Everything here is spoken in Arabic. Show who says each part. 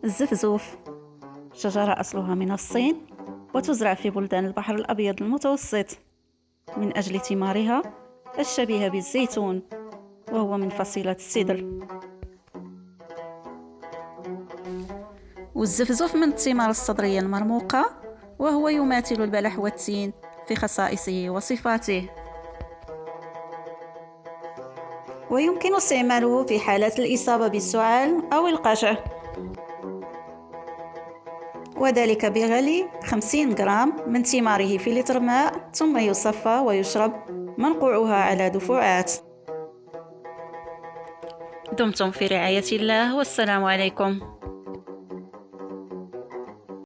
Speaker 1: الزفزوف شجرة أصلها من الصين، وتزرع في بلدان البحر الأبيض المتوسط من أجل ثمارها الشبيهة بالزيتون، وهو من فصيلة السدر. والزفزوف من الثمار الصدرية المرموقة، وهو يماثل البلح والتين في خصائصه وصفاته، ويمكن استعماله في حالات الإصابة بالسعال أو القشع، وذلك بغلي 50 غرام من ثماره في لتر ماء، ثم يصفى ويشرب منقوعها على دفعات. دمتم في رعاية الله، والسلام عليكم.